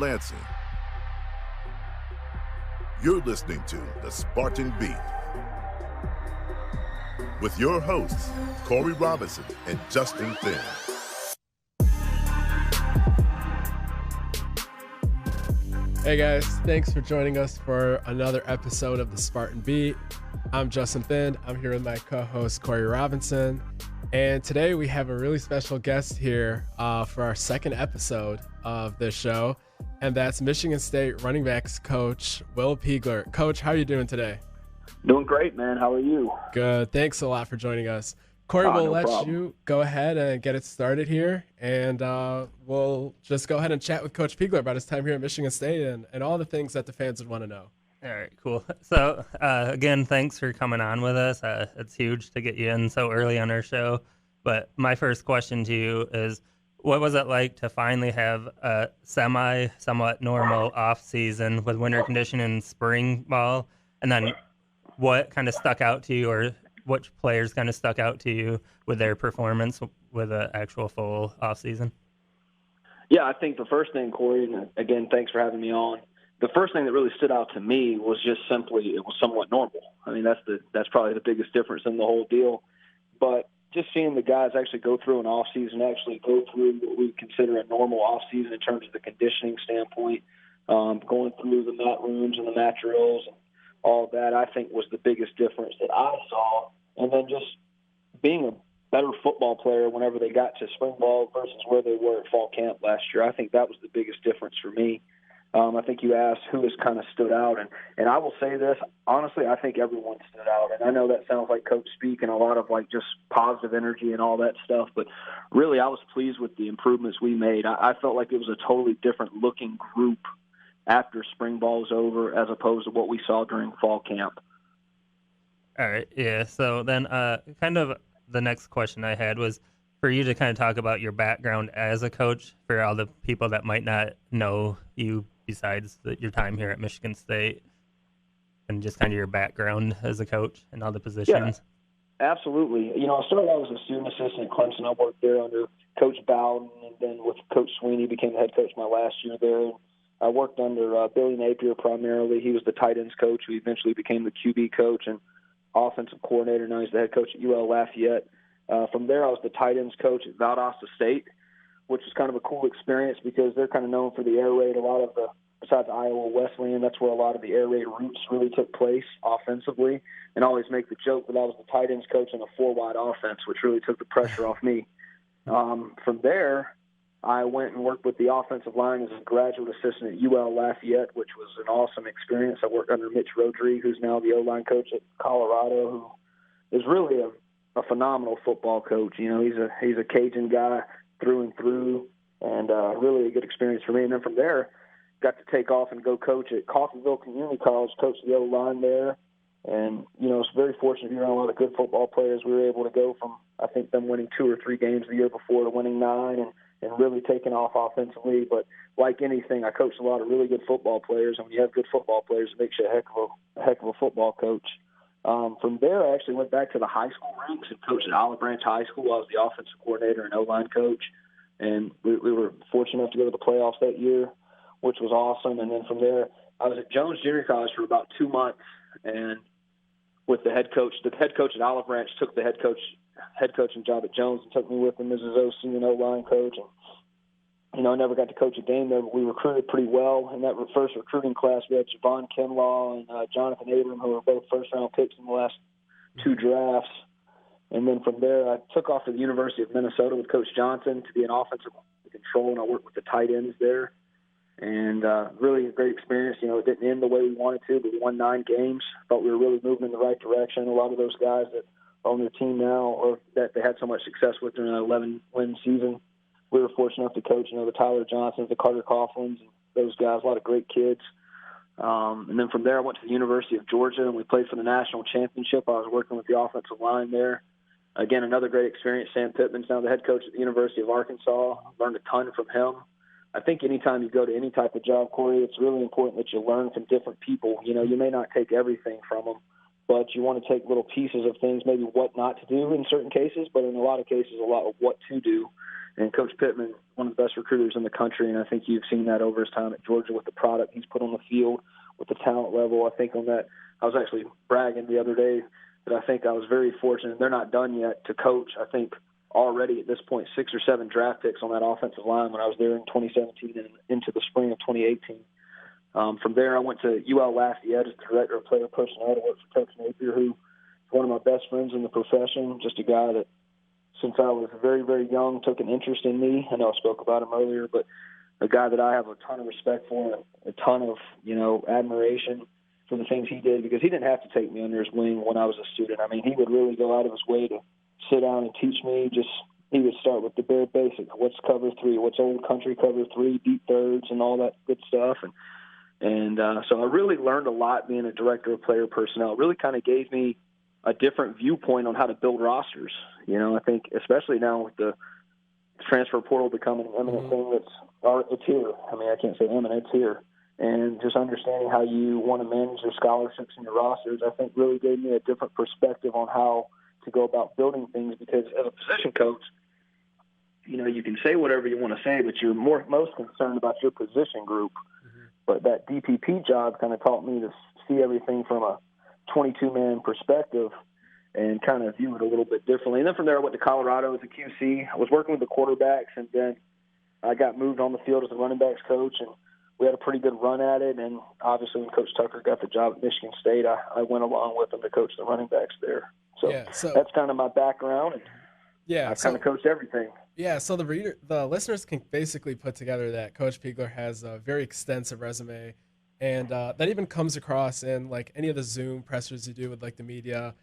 Lansing. You're listening to The Spartan Beat with your hosts, Corey Robinson and Justin Finn. Hey guys, thanks for joining us for another episode of The Spartan Beat. I'm Justin Finn. I'm here with my co-host, Corey Robinson. And today we have a really special guest here for our second episode of this show. And that's Michigan State running backs coach, Will Peagler. Coach, how are you doing today? Doing great, man. How are you? Good. Thanks a lot for joining us. Corey, we'll let you go ahead and get it started here. And we'll just go ahead and chat with Coach Peagler about his time here at Michigan State and all the things that the fans would want to know. All right, cool. So, again, thanks for coming on with us. It's huge to get you in so early on our show. But my first question to you is, what was it like to finally have a somewhat normal off-season with winter condition and spring ball? And then what kind of stuck out to you, or which players kind of stuck out to you with their performance with an actual full off-season? Yeah, I think the first thing, Corey, and again, thanks for having me on. The first thing that really stood out to me was just simply it was somewhat normal. I mean, that's probably the biggest difference in the whole deal. But just seeing the guys actually go through an off-season, actually go through what we consider a normal off-season in terms of the conditioning standpoint, going through the mat rooms and the mat drills and all that, I think was the biggest difference that I saw. And then just being a better football player whenever they got to spring ball versus where they were at fall camp last year, I think that was the biggest difference for me. I think you asked who has kind of stood out, and I will say this, honestly, I think everyone stood out. And I know that sounds like coach speak and a lot of like just positive energy and all that stuff, but really I was pleased with the improvements we made. I felt like it was a totally different looking group after spring ball was over as opposed to what we saw during fall camp. All right, yeah. So then kind of the next question I had was for you to kind of talk about your background as a coach for all the people that might not know you besides your time here at Michigan State, and just kind of your background as a coach and all the positions. Yeah, absolutely. You know, I started out as a student assistant at Clemson. I worked there under Coach Bowden, and then with Coach Sweeney, became the head coach my last year there. I worked under Billy Napier primarily. He was the tight ends coach who eventually became the QB coach and offensive coordinator. Now he's the head coach at UL Lafayette. From there, I was the tight ends coach at Valdosta State, which is kind of a cool experience because they're kind of known for the air raid. A lot of besides Iowa Wesleyan, that's where a lot of the air raid roots really took place offensively. And I always make the joke that I was the tight ends coach in a four-wide offense, which really took the pressure off me. From there, I went and worked with the offensive line as a graduate assistant at UL Lafayette, which was an awesome experience. I worked under Mitch Rodriguez, who's now the O-line coach at Colorado, who is really a phenomenal football coach. You know, he's a Cajun guy through and through, and really a good experience for me. And then from there, got to take off and go coach at Coffeyville Community College, coach the O-line there. And, you know, it's very fortunate to be around a lot of good football players. We were able to go from, I think, them winning 2 or 3 games the year before to winning 9 and really taking off offensively. But like anything, I coached a lot of really good football players. And when you have good football players, it makes you a heck of a football coach. From there, I actually went back to the high school ranks and coached at Olive Branch High School. I was the offensive coordinator and O-line coach. And we were fortunate enough to go to the playoffs that year, which was awesome. And then from there, I was at Jones Junior College for about 2 months. And with the head coach at Olive Branch took the head coaching job at Jones and took me with him as his OC and O-line coach. And, you know, I never got to coach a game there, but we recruited pretty well. In that first recruiting class, we had Javon Kinlaw and Jonathan Abram, who were both first-round picks in the last 2 drafts. And then from there, I took off to the University of Minnesota with Coach Johnson to be an offensive control, and I worked with the tight ends there. And really a great experience. You know, it didn't end the way we wanted to, but we won 9 games. Thought we were really moving in the right direction. A lot of those guys that are on their team now, or that they had so much success with during an 11-win season, we were fortunate enough to coach, you know, the Tyler Johnsons, the Carter Coughlins, and those guys, a lot of great kids. And then from there, I went to the University of Georgia, and we played for the national championship. I was working with the offensive line there. Again, another great experience. Sam Pittman's now the head coach at the University of Arkansas. Learned a ton from him. I think anytime you go to any type of job, Corey, it's really important that you learn from different people. You know, you may not take everything from them, but you want to take little pieces of things, maybe what not to do in certain cases, but in a lot of cases, a lot of what to do. And Coach Pittman, one of the best recruiters in the country, and I think you've seen that over his time at Georgia with the product he's put on the field, with the talent level. I think on that, I was actually bragging the other day that I think I was very fortunate. They're not done yet to coach, I think, already at this point, 6 or 7 draft picks on that offensive line when I was there in 2017 and into the spring of 2018. From there, I went to UL Lafayette as the director of player personnel to work for Coach Napier, who is one of my best friends in the profession, just a guy that, since I was very, very young, took an interest in me. I know I spoke about him earlier, but a guy that I have a ton of respect for, a ton of, admiration for the things he did, because he didn't have to take me under his wing when I was a student. I mean, he would really go out of his way to sit down and teach me. He would start with the bare basics. What's cover 3? What's old country cover 3, deep thirds, and all that good stuff. And so I really learned a lot being a director of player personnel. It really kind of gave me a different viewpoint on how to build rosters. I think especially now with the transfer portal becoming an imminent thing it's here. I mean, I can't say imminent, it's here. And just understanding how you want to manage your scholarships and your rosters, I think really gave me a different perspective on how to go about building things, because as a position coach, you can say whatever you want to say, but you're most concerned about your position group. But that DPP job kind of taught me to see everything from a 22-man perspective and kind of view it a little bit differently. And then from there, I went to Colorado as a QC. I was working with the quarterbacks, and then I got moved on the field as a running backs coach, and we had a pretty good run at it. And obviously when Coach Tucker got the job at Michigan State, I went along with him to coach the running backs there. So that's kind of my background, and I've kind of coached everything. Yeah, so the listeners can basically put together that Coach Peagler has a very extensive resume, and that even comes across in like any of the Zoom pressers you do with like the media,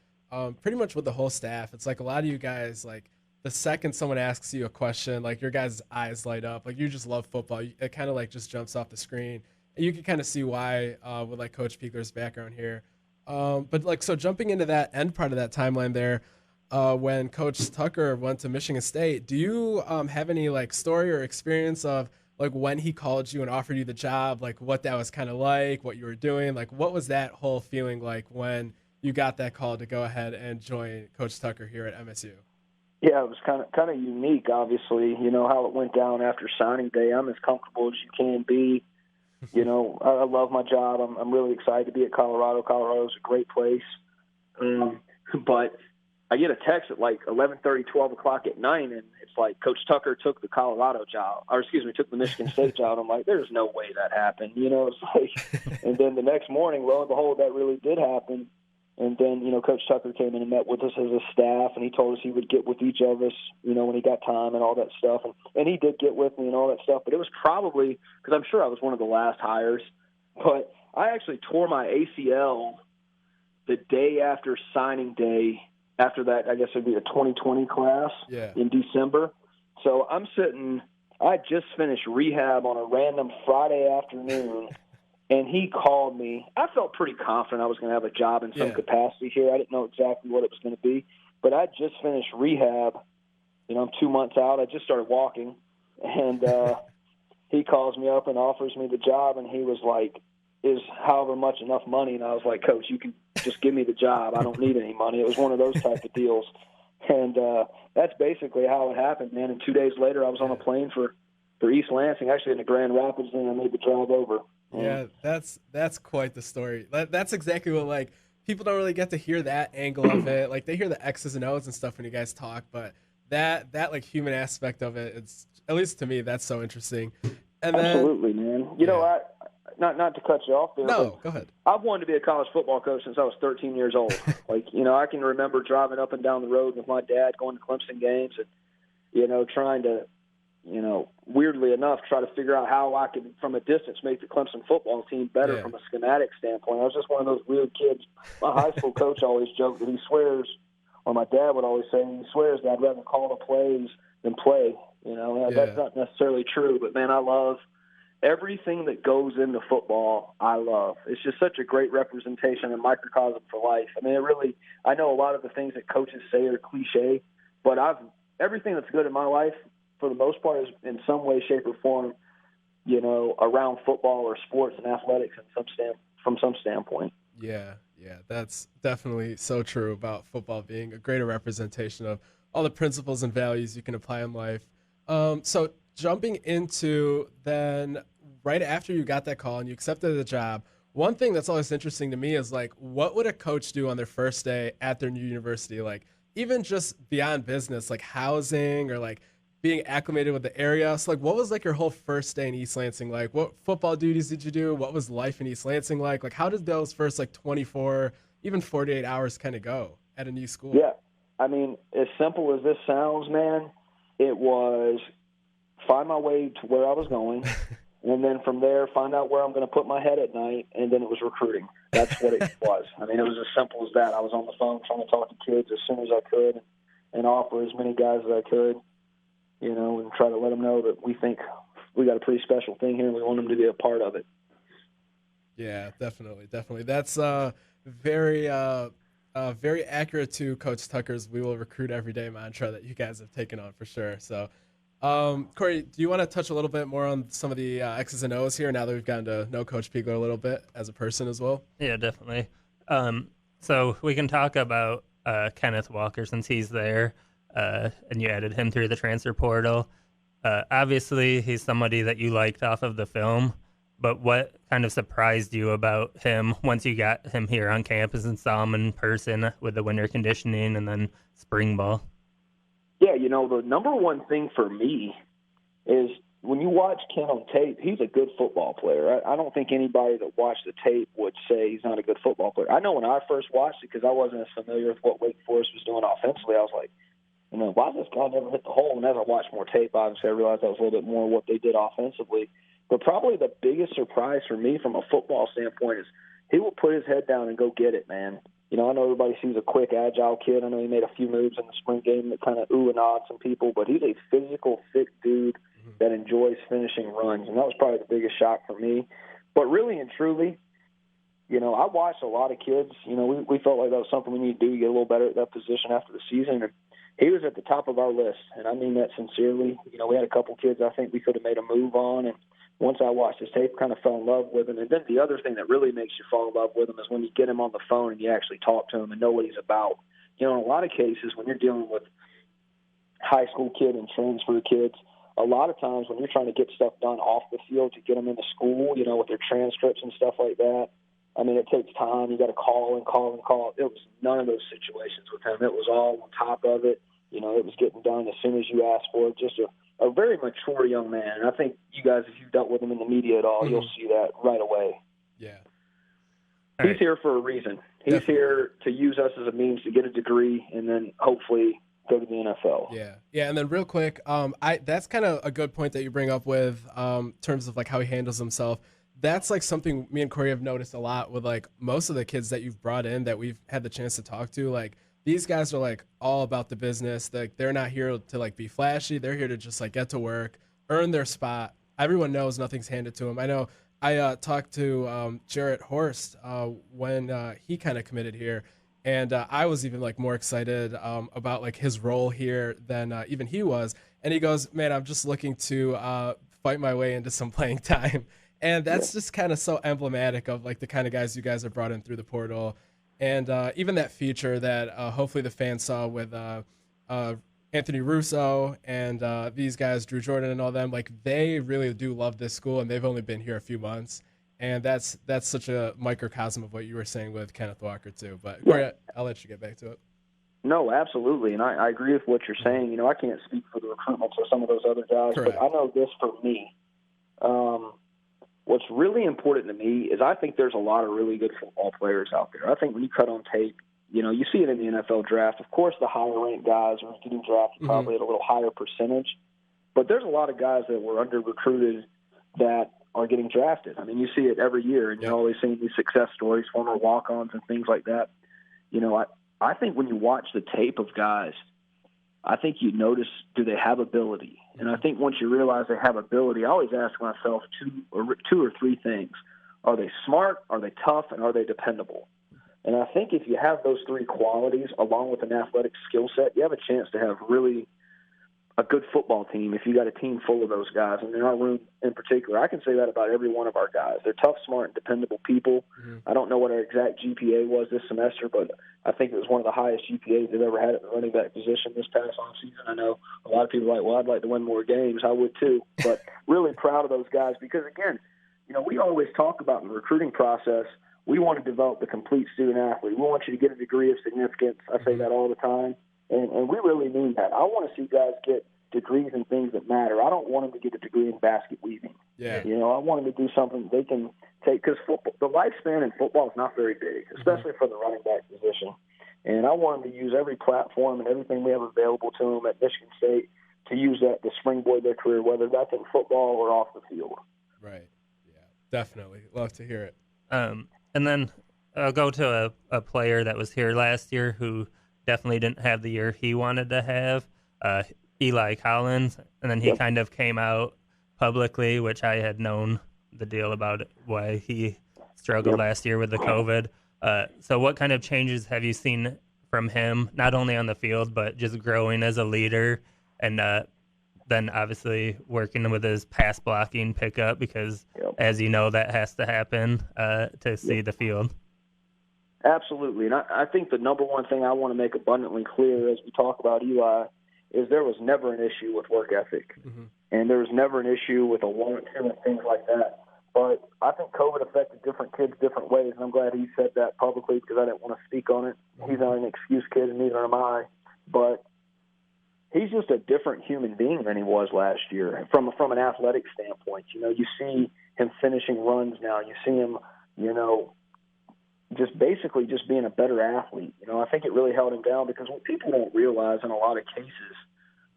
pretty much with the whole staff. It's like a lot of you guys, like the second someone asks you a question, like your guys' eyes light up, like you just love football. It kind of like just jumps off the screen, and you can kind of see why with like Coach Peagler's background here. But like, so jumping into that end part of that timeline there, when Coach Tucker went to Michigan State, do you have any like story or experience of like when he called you and offered you the job, like what that was kind of like, what you were doing, like what was that whole feeling like when you got that call to go ahead and join Coach Tucker here at MSU? Yeah, it was kind of unique, obviously. How it went down after signing day. I'm as comfortable as you can be. I love my job. I'm really excited to be at Colorado. Colorado's a great place. But I get a text at like 11:30, 12 o'clock at night, and it's like Coach Tucker took the Colorado job, took the Michigan State job. I'm like, there's no way that happened. It's like, and then the next morning, lo and behold, that really did happen. And then, Coach Tucker came in and met with us as a staff, and he told us he would get with each of us, when he got time and all that stuff. And he did get with me and all that stuff, but it was probably because I'm sure I was one of the last hires. But I actually tore my ACL the day after signing day. After that, I guess it'd be a 2020 class in December. So I just finished rehab on a random Friday afternoon, and he called me. I felt pretty confident I was going to have a job in some capacity here. I didn't know exactly what it was going to be, but I just finished rehab. I'm 2 months out. I just started walking, and he calls me up and offers me the job, and he was like, is however much enough money? And I was like, Coach, you can just give me the job. I don't need any money. It was one of those type of deals. And that's basically how it happened, man. And 2 days later, I was on a plane for East Lansing, actually in the Grand Rapids, and I made the drive over. Yeah, that's quite the story. That's exactly what, like, people don't really get to hear that angle of it. Like, they hear the X's and O's and stuff when you guys talk, but that like human aspect of it, it's, at least to me, that's so interesting. And absolutely, man. Not to cut you off there. No, go ahead. I've wanted to be a college football coach since I was 13 years old. I can remember driving up and down the road with my dad, going to Clemson games, and trying to, weirdly enough, try to figure out how I could, from a distance, make the Clemson football team better from a schematic standpoint. I was just one of those weird kids. My high school coach always joked that he swears, or my dad would always say, he swears that I'd rather call the plays than play. That's not necessarily true, but man, I love everything that goes into football. I love. It's just such a great representation and microcosm for life. I mean, I know a lot of the things that coaches say are cliche, but everything that's good in my life, for the most part, is in some way, shape, or form, around football or sports and athletics from some standpoint. Yeah, that's definitely so true about football being a greater representation of all the principles and values you can apply in life. So jumping into then right after you got that call and you accepted the job, one thing that's always interesting to me is like, what would a coach do on their first day at their new university? Like, even just beyond business, like housing or like being acclimated with the area. So, like, what was like your whole first day in East Lansing like? What football duties did you do? What was life in East Lansing like? Like, how did those first like 24, even 48 hours kind of go at a new school? Yeah. I mean, as simple as this sounds, man, it was find my way to where I was going, and then from there find out where I'm going to put my head at night, and then it was recruiting. That's what it was. I mean, it was as simple as that. I was on the phone trying to talk to kids as soon as I could and offer as many guys as I could, you know, and try to let them know that we think we got a pretty special thing here and we want them to be a part of it. Yeah, definitely. That's very very accurate to Coach Tucker's "We will recruit every day" mantra that you guys have taken on for sure. So, Corey, do you want to touch a little bit more on some of the X's and O's here now that we've gotten to know Coach Peagler a little bit as a person as well? Yeah, definitely. So we can talk about Kenneth Walker since he's there, and you added him through the transfer portal. Obviously, he's somebody that you liked off of the film, but what kind of surprised you about him once you got him here on campus and saw him in person with the winter conditioning and then spring ball? Yeah, you know, the number one thing for me is when you watch Ken on tape, he's a good football player. I don't think anybody that watched the tape would say he's not a good football player. I know when I first watched it, because I wasn't as familiar with what Wake Forest was doing offensively, I was like, you know, why does this guy never hit the hole? And as I watched more tape, obviously I realized that was a little bit more what they did offensively. But probably the biggest surprise for me from a football standpoint is he will put his head down and go get it, man. You know, I know everybody sees a quick, agile kid. I know he made a few moves in the spring game that kind of ooh and awed some people, but he's a physical, thick dude that enjoys finishing runs, and that was probably the biggest shock for me. But really and truly, you know, I watched a lot of kids. You know, we felt like that was something we need to do to get a little better at that position after the season, and he was at the top of our list, and I mean that sincerely. You know, we had a couple kids I think we could have made a move on, and once I watched his tape, kind of fell in love with him. And then the other thing that really makes you fall in love with him is when you get him on the phone and you actually talk to him and know what he's about. You know, in a lot of cases when you're dealing with high school kid and transfer kids, a lot of times when you're trying to get stuff done off the field to get them into school, you know, with their transcripts and stuff like that, I mean, it takes time. You got to call and call and call. It was none of those situations with him. It was all on top of it. You know, it was getting done as soon as you asked for it. Just a very mature young man. And I think you guys, if you've dealt with him in the media at all, you'll see that right away. Yeah. He's here for a reason. He's here to use us as a means to get a degree and then hopefully go to the NFL. Yeah. Yeah. And then real quick, that's kind of a good point that you bring up with terms of like how he handles himself. That's like something me and Corey have noticed a lot with like most of the kids that you've brought in that we've had the chance to talk to. Like these guys are like all about the business. Like they're not here to like be flashy. They're here to just like get to work, earn their spot. Everyone knows nothing's handed to them. I know I talked to Jarrett Horst when he kind of committed here. And I was even like more excited about like his role here than even he was. And he goes, man, I'm just looking to fight my way into some playing time. And that's just kind of so emblematic of like the kind of guys you guys have brought in through the portal. And even that feature that hopefully the fans saw with Anthony Russo and these guys, Drew Jordan and all them, like they really do love this school and they've only been here a few months. And that's such a microcosm of what you were saying with Kenneth Walker too. But Corey, I'll let you get back to it. No, absolutely. And I agree with what you're saying. You know, I can't speak for the recruitments of some of those other guys, Correct. But I know this for me. What's really important to me is I think there's a lot of really good football players out there. I think when you cut on tape, you know, you see it in the NFL draft. Of course, the higher-ranked guys are getting drafted probably at a little higher percentage. But there's a lot of guys that were under-recruited that are getting drafted. I mean, you see it every year, and you're always seeing these success stories, former walk-ons and things like that. You know, I think when you watch the tape of guys, I think you notice, do they have ability? And I think once you realize they have ability, I always ask myself two or three things. Are they smart, are they tough, and are they dependable? And I think if you have those three qualities along with an athletic skill set, you have a chance to have really a good football team if you got a team full of those guys. And in our room in particular, I can say that about every one of our guys. They're tough, smart, and dependable people. Mm-hmm. I don't know what our exact GPA was this semester, but I think it was one of the highest GPAs they've ever had at the running back position this past offseason. I know a lot of people are like, well, I'd like to win more games. I would too. But really proud of those guys because, again, we always talk about in the recruiting process, we want to develop the complete student athlete. We want you to get a degree of significance. I say that all the time. And we really mean that. I want to see guys get degrees in things that matter. I don't want them to get a degree in basket weaving. Yeah. I want them to do something they can take, because the lifespan in football is not very big, especially for the running back position. And I want them to use every platform and everything we have available to them at Michigan State to use that to springboard their career, whether that's in football or off the field. Right. Yeah, definitely. Love to hear it. And then I'll go to a player that was here last year who definitely didn't have the year he wanted to have, Eli Collins, and then he kind of came out publicly, which I had known the deal about why he struggled last year with the COVID. So what kind of changes have you seen from him, not only on the field, but just growing as a leader, and then obviously working with his pass blocking pickup, because as you know, that has to happen to see the field? Absolutely. And I think the number one thing I want to make abundantly clear as we talk about Eli is there was never an issue with work ethic. Mm-hmm. And there was never an issue with a want to and things like that. But I think COVID affected different kids different ways, and I'm glad he said that publicly because I didn't want to speak on it. He's not an excuse kid, and neither am I. But he's just a different human being than he was last year from an athletic standpoint. You see him finishing runs now. You see him, just basically just being a better athlete. I think it really held him down because what people don't realize in a lot of cases,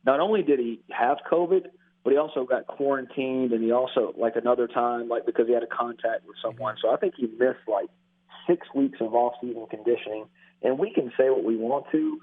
not only did he have COVID, but he also got quarantined, and he also, another time, because he had a contact with someone. So I think he missed 6 weeks of off-season conditioning. And we can say what we want to.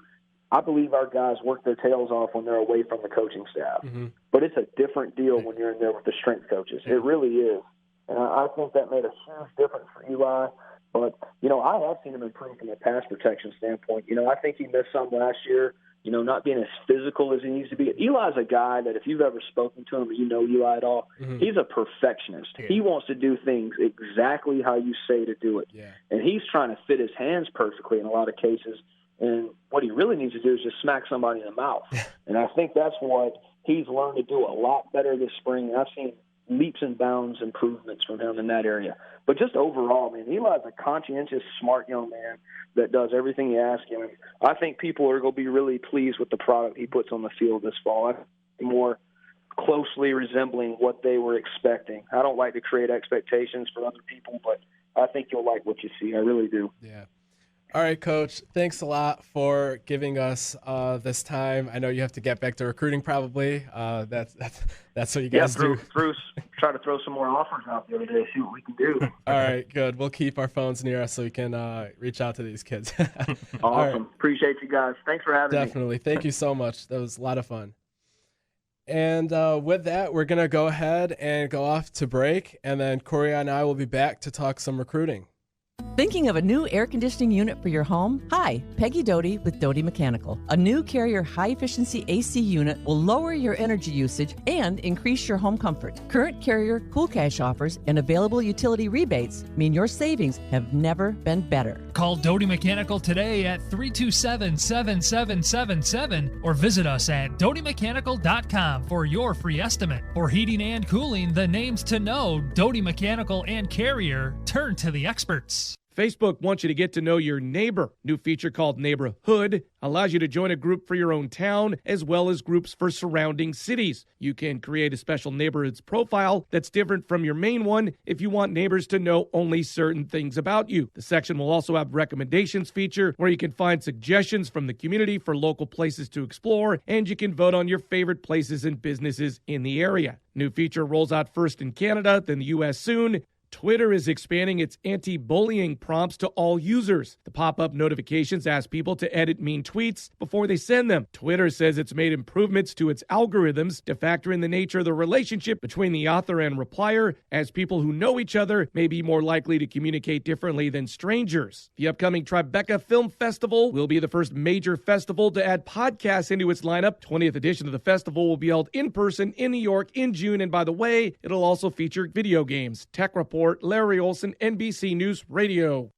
I believe our guys work their tails off when they're away from the coaching staff. Mm-hmm. But it's a different deal when you're in there with the strength coaches. It really is. And I think that made a huge difference for Eli. But, I have seen him improve from a pass protection standpoint. I think he missed some last year, not being as physical as he needs to be. Eli's a guy that if you've ever spoken to him or Eli at all, he's a perfectionist. Yeah. He wants to do things exactly how you say to do it. Yeah. And he's trying to fit his hands perfectly in a lot of cases. And what he really needs to do is just smack somebody in the mouth. And I think that's what he's learned to do a lot better this spring. And I've seen leaps and bounds improvements from him in that area. But just overall, man, Eli's a conscientious, smart young man that does everything you ask him. And I think people are going to be really pleased with the product he puts on the field this fall. I think more closely resembling what they were expecting. I don't like to create expectations for other people, but I think you'll like what you see. I really do. Yeah. All right, Coach, thanks a lot for giving us this time. I know you have to get back to recruiting probably. That's what you guys do. Try to throw some more offers out the other day, see what we can do. All right, good. We'll keep our phones near us so we can reach out to these kids. Awesome. Right. Appreciate you guys. Thanks for having me. Definitely. Thank you so much. That was a lot of fun. And with that, we're going to go ahead and go off to break, and then Corey and I will be back to talk some recruiting. Thinking of a new air conditioning unit for your home? Hi, Peggy Doty with Doty Mechanical. A new Carrier high-efficiency AC unit will lower your energy usage and increase your home comfort. Current Carrier Cool Cash offers and available utility rebates mean your savings have never been better. Call Doty Mechanical today at 327-7777 or visit us at dotymechanical.com for your free estimate. For heating and cooling, the names to know, Doty Mechanical and Carrier. Turn to the experts. Facebook wants you to get to know your neighbor. New feature called Neighborhood allows you to join a group for your own town as well as groups for surrounding cities. You can create a special neighborhoods profile that's different from your main one if you want neighbors to know only certain things about you. The section will also have recommendations feature where you can find suggestions from the community for local places to explore, and you can vote on your favorite places and businesses in the area. New feature rolls out first in Canada, then the U.S. soon. Twitter is expanding its anti-bullying prompts to all users. The pop-up notifications ask people to edit mean tweets before they send them. Twitter says it's made improvements to its algorithms to factor in the nature of the relationship between the author and replier, as people who know each other may be more likely to communicate differently than strangers. The upcoming Tribeca Film Festival will be the first major festival to add podcasts into its lineup. 20th edition of the festival will be held in person in New York in June, and by the way, it'll also feature video games. Tech Report, Larry Olson, NBC News Radio.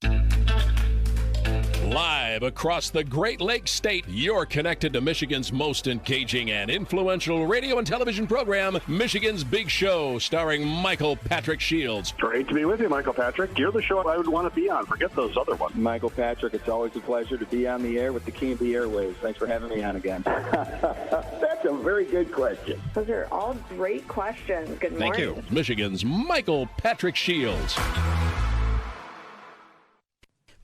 Live across the Great Lakes State, you're connected to Michigan's most engaging and influential radio and television program, Michigan's Big Show, starring Michael Patrick Shields. Great to be with you, Michael Patrick. You're the show I would want to be on. Forget those other ones. Michael Patrick, it's always a pleasure to be on the air with the king of the airwaves. Thanks for having me on again. That's a very good question. Those are all great questions. Good morning. Thank you. Michigan's Michael Patrick Shields.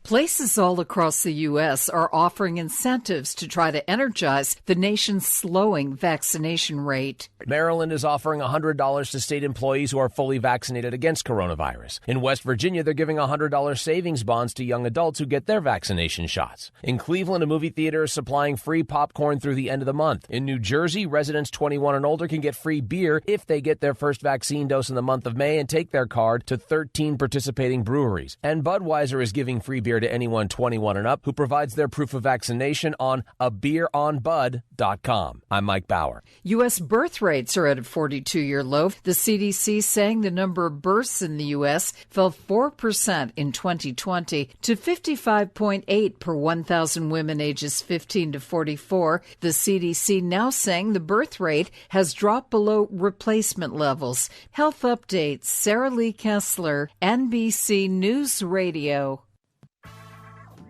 Places all across the U.S. are offering incentives to try to energize the nation's slowing vaccination rate. Maryland is offering $100 to state employees who are fully vaccinated against coronavirus. In West Virginia, they're giving $100 savings bonds to young adults who get their vaccination shots. In Cleveland, a movie theater is supplying free popcorn through the end of the month. In New Jersey, residents 21 and older can get free beer if they get their first vaccine dose in the month of May and take their card to 13 participating breweries. And Budweiser is giving free beer to anyone 21 and up who provides their proof of vaccination on abeeronbud.com. I'm Mike Bauer. U.S. birth rates are at a 42-year low. The CDC saying the number of births in the U.S. fell 4% in 2020 to 55.8 per 1,000 women ages 15 to 44. The CDC now saying the birth rate has dropped below replacement levels. Health updates, Sarah Lee Kessler, NBC News Radio.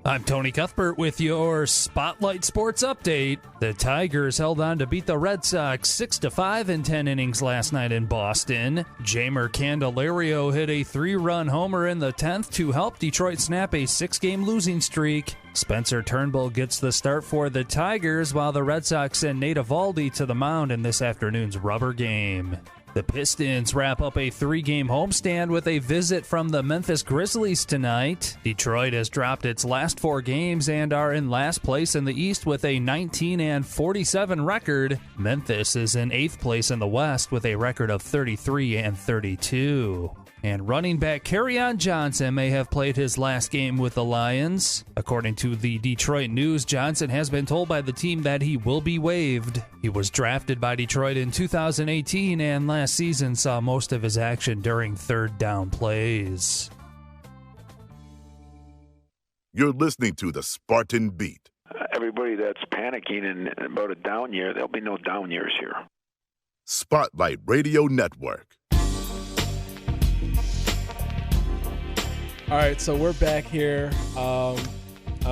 I'm Tony Cuthbert with your Spotlight Sports Update. The Tigers held on to beat the Red Sox 6-5 in 10 innings last night in Boston. Jeimer Candelario hit a 3-run homer in the 10th to help Detroit snap a 6-game losing streak. Spencer Turnbull gets the start for the Tigers, while the Red Sox send Nate Eovaldi to the mound in this afternoon's rubber game. The Pistons wrap up a 3-game homestand with a visit from the Memphis Grizzlies tonight. Detroit has dropped its last 4 games and are in last place in the East with a 19-47 record. Memphis is in 8th place in the West with a record of 33-32. And running back Kerryon Johnson may have played his last game with the Lions. According to the Detroit News, Johnson has been told by the team that he will be waived. He was drafted by Detroit in 2018 and last season saw most of his action during third down plays. You're listening to the Spartan Beat. Everybody that's panicking about a down year, there'll be no down years here. Spotlight Radio Network. All right, so we're back here. I'm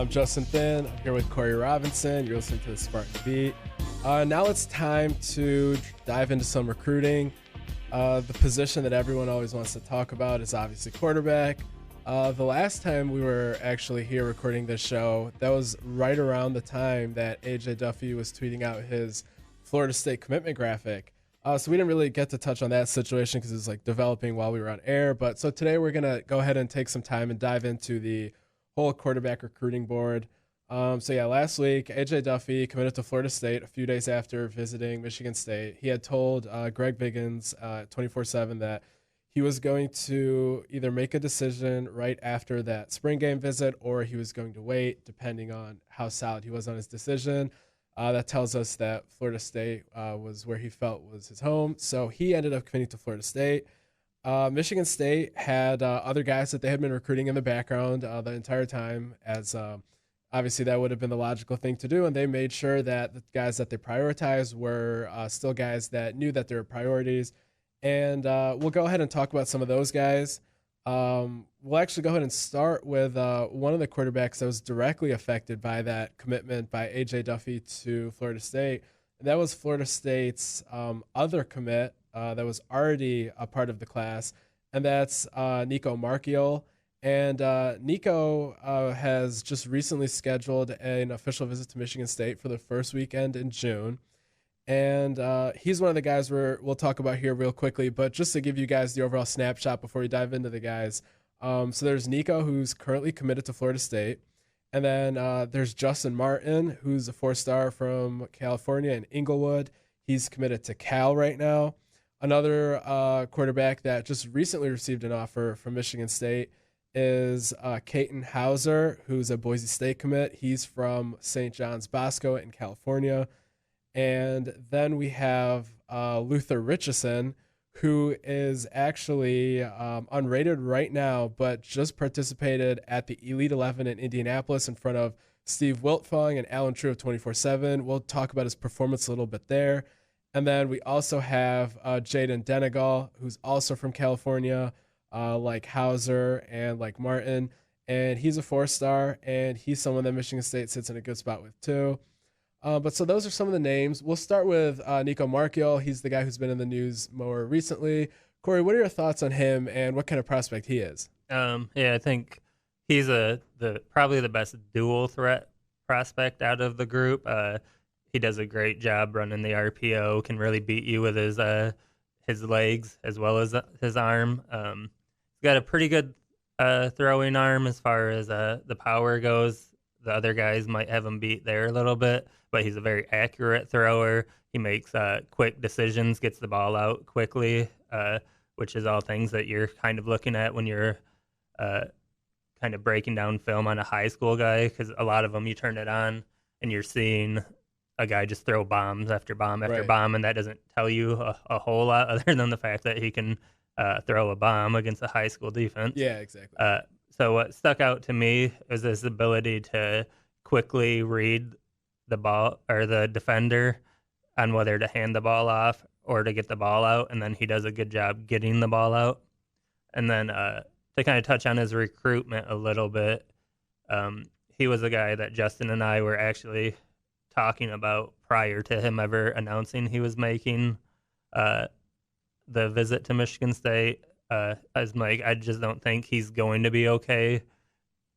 Justin Finn. I'm here with Corey Robinson. You're listening to the Spartan Beat. Now it's time to dive into some recruiting. The position that everyone always wants to talk about is obviously quarterback. The last time we were actually here recording this show, that was right around the time that AJ Duffy was tweeting out his Florida State commitment graphic. So we didn't really get to touch on that situation because it was like developing while we were on air. But so today we're going to go ahead and take some time and dive into the whole quarterback recruiting board. Last week, AJ Duffy committed to Florida State a few days after visiting Michigan State. He had told Greg Biggins 24/7 that he was going to either make a decision right after that spring game visit or he was going to wait, depending on how solid he was on his decision. That tells us that Florida State was where he felt was his home. So he ended up committing to Florida State. Michigan State had other guys that they had been recruiting in the background the entire time, as obviously that would have been the logical thing to do. And they made sure that the guys that they prioritized were still guys that knew that they were priorities. And we'll go ahead and talk about some of those guys. We'll actually go ahead and start with one of the quarterbacks that was directly affected by that commitment by A.J. Duffy to Florida State. And that was Florida State's other commit that was already a part of the class, and that's Nico Marchiol. And Nico has just recently scheduled an official visit to Michigan State for the first weekend in June. And he's one of the guys we'll talk about here real quickly. But just to give you guys the overall snapshot before we dive into the guys. So there's Nico, who's currently committed to Florida State. And then there's Justin Martin, who's a 4-star from California in Inglewood. He's committed to Cal right now. Another quarterback that just recently received an offer from Michigan State is Caton Hauser, who's a Boise State commit. He's from St. John's Bosco in California. And then we have Luther Richardson, who is actually unrated right now, but just participated at the Elite 11 in Indianapolis in front of Steve Wiltfong and Alan True of 24/7. We'll talk about his performance a little bit there. And then we also have Jaden Denegal, who's also from California, like Hauser and like Martin. And he's a 4-star, and he's someone that Michigan State sits in a good spot with too. But so those are some of the names. We'll start with Nico Marchiol. He's the guy who's been in the news more recently. Corey, what are your thoughts on him and what kind of prospect he is? Yeah, I think he's probably the best dual threat prospect out of the group. He does a great job running the RPO, can really beat you with his legs as well as his arm. He's got a pretty good throwing arm as far as the power goes. The other guys might have him beat there a little bit, but he's a very accurate thrower. He makes quick decisions, gets the ball out quickly, which is all things that you're kind of looking at when you're kind of breaking down film on a high school guy, because a lot of them you turn it on and you're seeing a guy just throw bombs after bomb after bomb, and that doesn't tell you a whole lot other than the fact that he can throw a bomb against a high school defense. Yeah, exactly. So what stuck out to me was his ability to quickly read the ball or the defender on whether to hand the ball off or to get the ball out, and then he does a good job getting the ball out. And then to kind of touch on his recruitment a little bit, he was a guy that Justin and I were actually talking about prior to him ever announcing he was making the visit to Michigan State. As Mike, I just don't think he's going to be okay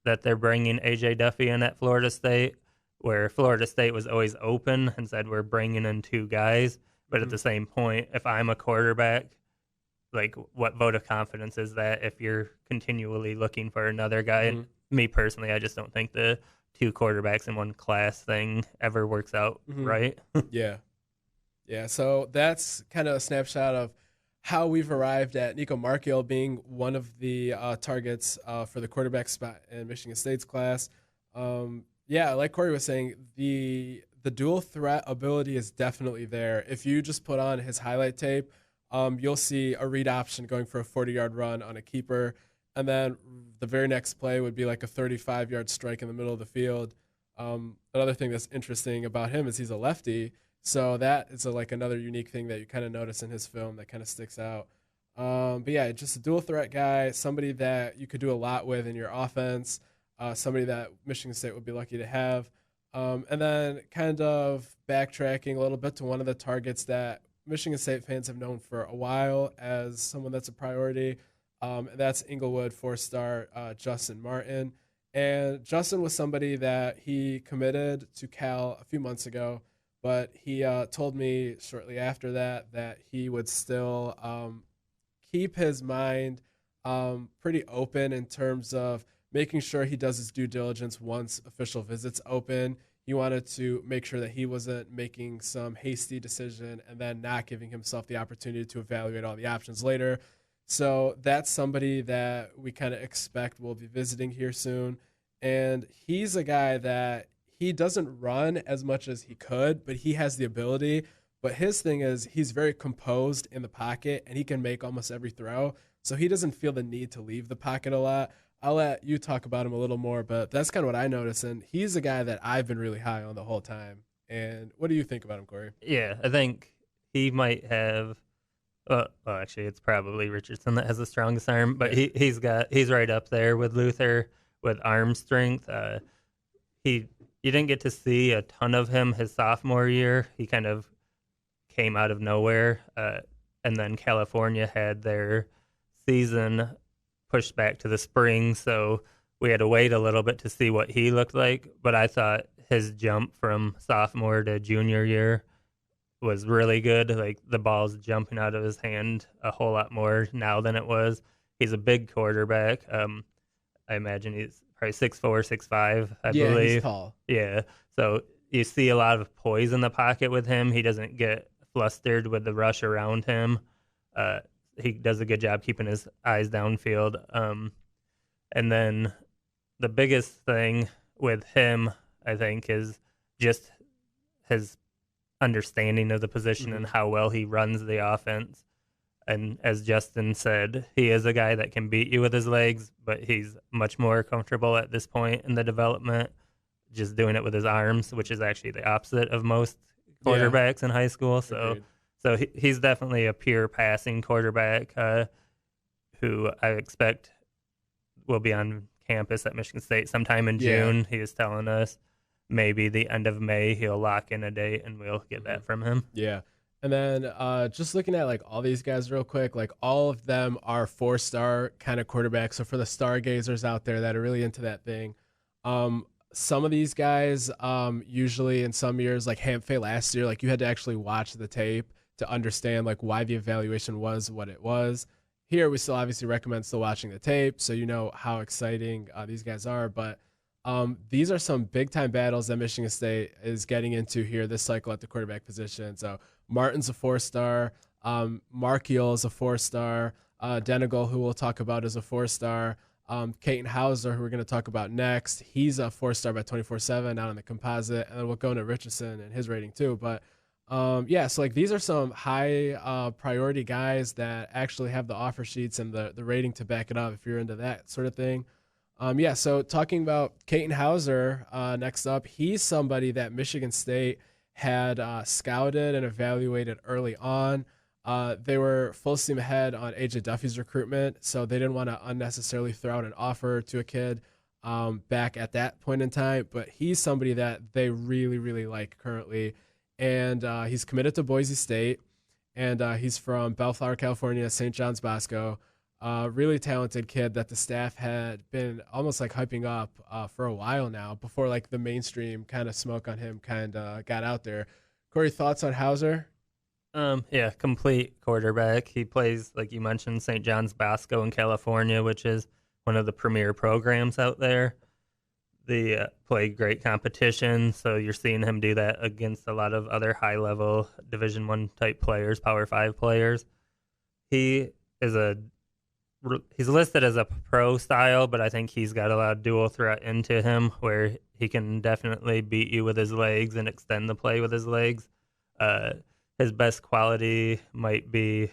that they're bringing A.J. Duffy in at Florida State, where Florida State was always open and said we're bringing in 2 guys. But at the same point, if I'm a quarterback, like what vote of confidence is that if you're continually looking for another guy? And me personally, I just don't think the 2 quarterbacks in one class thing ever works out right. Yeah. So that's kind of a snapshot of how we've arrived at Nico Marchiol being one of the targets for the quarterback spot in Michigan State's class. Like Corey was saying, the dual threat ability is definitely there. If you just put on his highlight tape, you'll see a read option going for a 40-yard run on a keeper, and then the very next play would be like a 35-yard strike in the middle of the field. Another thing that's interesting about him is he's a lefty, so that is another unique thing that you kind of notice in his film that kind of sticks out. But yeah, just a dual threat guy, somebody that you could do a lot with in your offense, somebody that Michigan State would be lucky to have. And then kind of backtracking a little bit to one of the targets that Michigan State fans have known for a while as someone that's a priority. That's Inglewood 4-star Justin Martin. And Justin was somebody that he committed to Cal a few months ago, but he told me shortly after that he would still keep his mind pretty open in terms of making sure he does his due diligence once official visits open. He wanted to make sure that he wasn't making some hasty decision and then not giving himself the opportunity to evaluate all the options later. So that's somebody that we kind of expect will be visiting here soon. And he's a guy that he doesn't run as much as he could, but he has the ability. But his thing is he's very composed in the pocket, and he can make almost every throw. So he doesn't feel the need to leave the pocket a lot. I'll let you talk about him a little more, but that's kind of what I noticed. And he's a guy that I've been really high on the whole time. And what do you think about him, Corey? Yeah, I think he might have well, actually, it's probably Richardson that has the strongest arm, but he's right up there with Luther with arm strength. You didn't get to see a ton of him his sophomore year. He kind of came out of nowhere, and then California had their season pushed back to the spring, so we had to wait a little bit to see what he looked like. But I thought his jump from sophomore to junior year was really good. Like the ball's jumping out of his hand a whole lot more now than it was. He's a big quarterback. I imagine he's probably 6'4", 6'5", I believe. He's tall. Yeah. So you see a lot of poise in the pocket with him. He doesn't get flustered with the rush around him. He does a good job keeping his eyes downfield. And then the biggest thing with him, I think, is just his understanding of the position and how well he runs the offense. And as Justin said, he is a guy that can beat you with his legs, but he's much more comfortable at this point in the development just doing it with his arms, which is actually the opposite of most quarterbacks in high school. So he's definitely a pure passing quarterback who I expect will be on campus at Michigan State sometime in June. He is telling us maybe the end of May he'll lock in a date and we'll get that from him. Yeah. And then just looking at like all these guys real quick, like all of them are 4-star kind of quarterbacks. So for the stargazers out there that are really into that thing, some of these guys usually in some years, like Hampfey last year, like you had to actually watch the tape to understand like why the evaluation was what it was. Here we still obviously recommend still watching the tape so you know how exciting these guys are. But these are some big time battles that Michigan State is getting into here this cycle at the quarterback position. So Martin's a 4-star. Markiel is a 4-star. Denegal, who we'll talk about, is a 4-star. Caton Hauser, who we're going to talk about next, he's a 4-star by 24/7 out on the composite. And then we'll go into Richardson and his rating too. But so like these are some high priority guys that actually have the offer sheets and the rating to back it up if you're into that sort of thing. So talking about Caton Hauser next up, he's somebody that Michigan State had scouted and evaluated early on. They were full steam ahead on AJ Duffy's recruitment, so they didn't want to unnecessarily throw out an offer to a kid back at that point in time. But he's somebody that they really, really like currently. And he's committed to Boise State, and he's from Bellflower, California, St. John's Bosco. Really talented kid that the staff had been almost like hyping up for a while now before like the mainstream kind of smoke on him kind of got out there. Corey, thoughts on Hauser? Complete quarterback. He plays, like you mentioned, St. John's Bosco in California, which is one of the premier programs out there. They play great competition, so you're seeing him do that against a lot of other high-level Division I type players, Power 5 players. He's listed as a pro style, but I think he's got a lot of dual threat into him where he can definitely beat you with his legs and extend the play with his legs. His best quality might be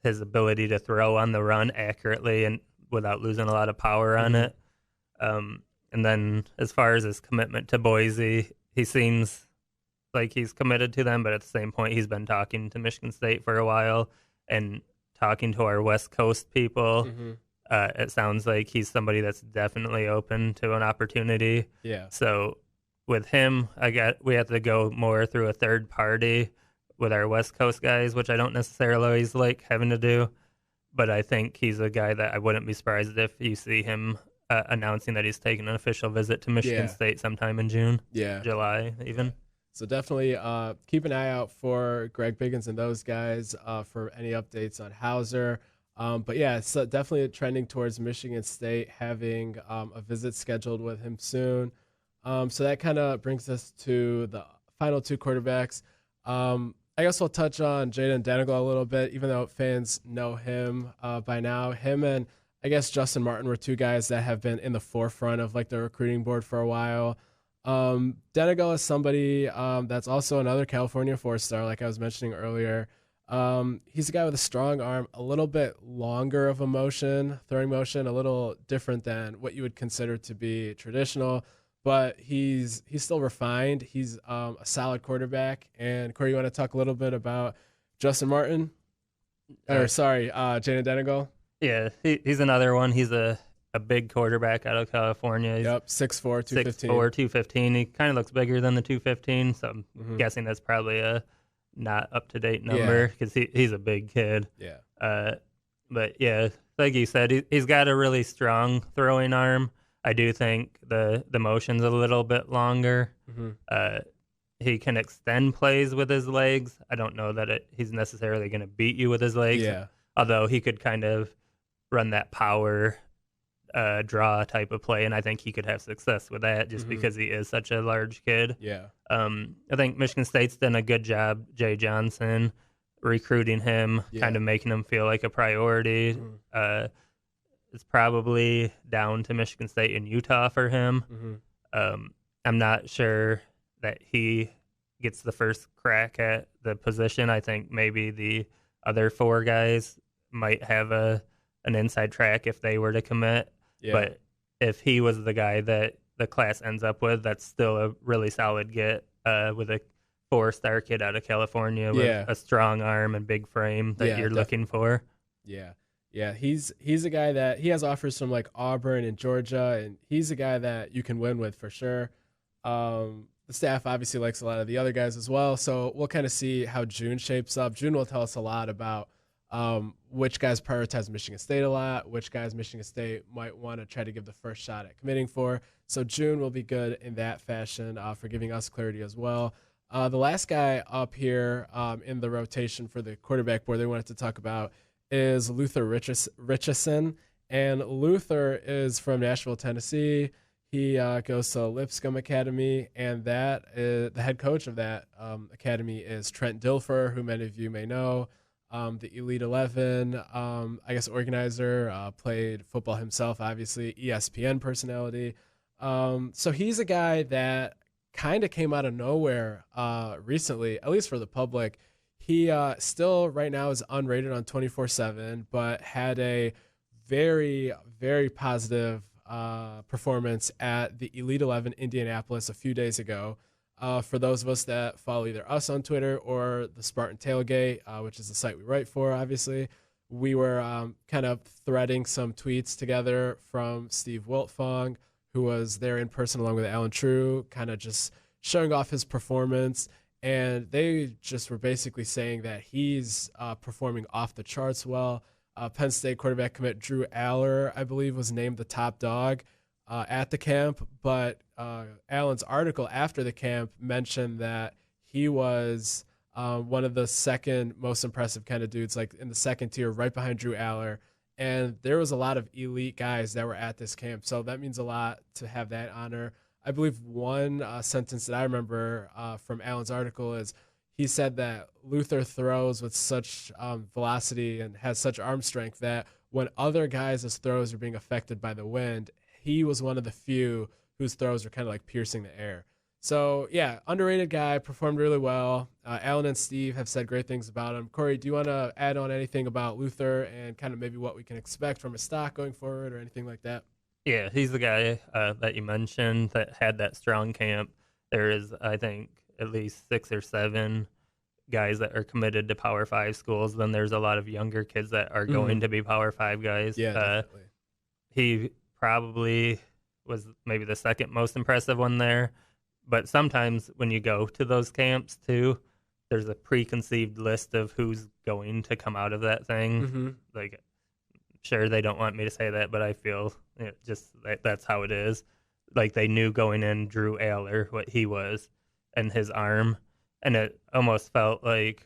his ability to throw on the run accurately and without losing a lot of power on it. And then as far as his commitment to Boise, he seems like he's committed to them, but at the same point, he's been talking to Michigan State for a while and talking to our West Coast people. It sounds like he's somebody that's definitely open to an opportunity. Yeah. So with him, we have to go more through a third party with our West Coast guys, which I don't necessarily always like having to do. But I think he's a guy that I wouldn't be surprised if you see him announcing that he's taking an official visit to Michigan State sometime in June, July even. Yeah. So definitely keep an eye out for Greg Biggins and those guys for any updates on Hauser. But yeah, so definitely trending towards Michigan State having a visit scheduled with him soon. So that kind of brings us to the final two quarterbacks. I guess we'll touch on Jaden Denegal a little bit, even though fans know him by now. Him and I guess Justin Martin were two guys that have been in the forefront of like the recruiting board for a while. Denegal is somebody that's also another California 4-star, like I was mentioning earlier. He's a guy with a strong arm, a little bit longer of a throwing motion, a little different than what you would consider to be traditional, but he's still refined. He's a solid quarterback. And Corey, you want to talk a little bit about Justin Martin? Jaden Denegal? Yeah, he's another one. He's a big quarterback out of California. He's 6'4", 215. 6'4", 215. He kind of looks bigger than the 215, so I'm guessing that's probably a not up-to-date number because he's a big kid. Yeah. But, yeah, like you said, he's got a really strong throwing arm. I do think the motion's a little bit longer. he can extend plays with his legs. I don't know that he's necessarily going to beat you with his legs. Yeah. Although he could kind of run that power draw type of play, and I think he could have success with that just because he is such a large kid. Yeah. I think Michigan State's done a good job, Jay Johnson, recruiting him, kind of making him feel like a priority. It's probably down to Michigan State and Utah for him. I'm not sure that he gets the first crack at the position. I think maybe the other 4 guys might have an inside track if they were to commit. Yeah. But if he was the guy that the class ends up with, that's still a really solid get with a 4-star kid out of California with a strong arm and big frame that you're looking for. Yeah. Yeah, he's a guy that he has offers from like Auburn and Georgia, and he's a guy that you can win with for sure. The staff obviously likes a lot of the other guys as well, so we'll kind of see how June shapes up. June will tell us a lot about which guys prioritize Michigan State a lot, which guys Michigan State might want to try to give the first shot at committing for. So June will be good in that fashion for giving us clarity as well. The last guy up here in the rotation for the quarterback board they wanted to talk about is Luther Richardson. And Luther is from Nashville, Tennessee. He goes to Lipscomb Academy, and that is, the head coach of that academy is Trent Dilfer, who many of you may know. The Elite 11, I guess, organizer, played football himself, obviously, ESPN personality. So he's a guy that kind of came out of nowhere recently, at least for the public. He still right now is unrated on 24/7, but had a very, very positive performance at the Elite 11 Indianapolis a few days ago. For those of us that follow either us on Twitter or the Spartan Tailgate, which is the site we write for, obviously, we were kind of threading some tweets together from Steve Wiltfong, who was there in person along with Alan True, kind of just showing off his performance. And they just were basically saying that he's performing off the charts well. Penn State quarterback commit Drew Aller, I believe, was named the top dog at the camp. But Allen's article after the camp mentioned that he was one of the second most impressive kind of dudes, like in the second tier, right behind Drew Aller. And there was a lot of elite guys that were at this camp. So that means a lot to have that honor. I believe one sentence that I remember from Allen's article is he said that Luther throws with such velocity and has such arm strength that when other guys' throws are being affected by the wind, he was one of the few whose throws are kind of like piercing the air. So, yeah, underrated guy, performed really well. Allen and Steve have said great things about him. Corey, do you want to add on anything about Luther and kind of maybe what we can expect from his stock going forward or anything like that? Yeah, he's the guy that you mentioned that had that strong camp. There is, I think, at least 6 or 7 guys that are committed to Power 5 schools. Then there's a lot of younger kids that are going to be Power 5 guys. Yeah, definitely. He probably was maybe the second most impressive one there. But sometimes when you go to those camps, too, there's a preconceived list of who's going to come out of that thing. Like, sure, they don't want me to say that, but I feel just that's how it is. Like, they knew going in Drew Aller, what he was, and his arm. And it almost felt like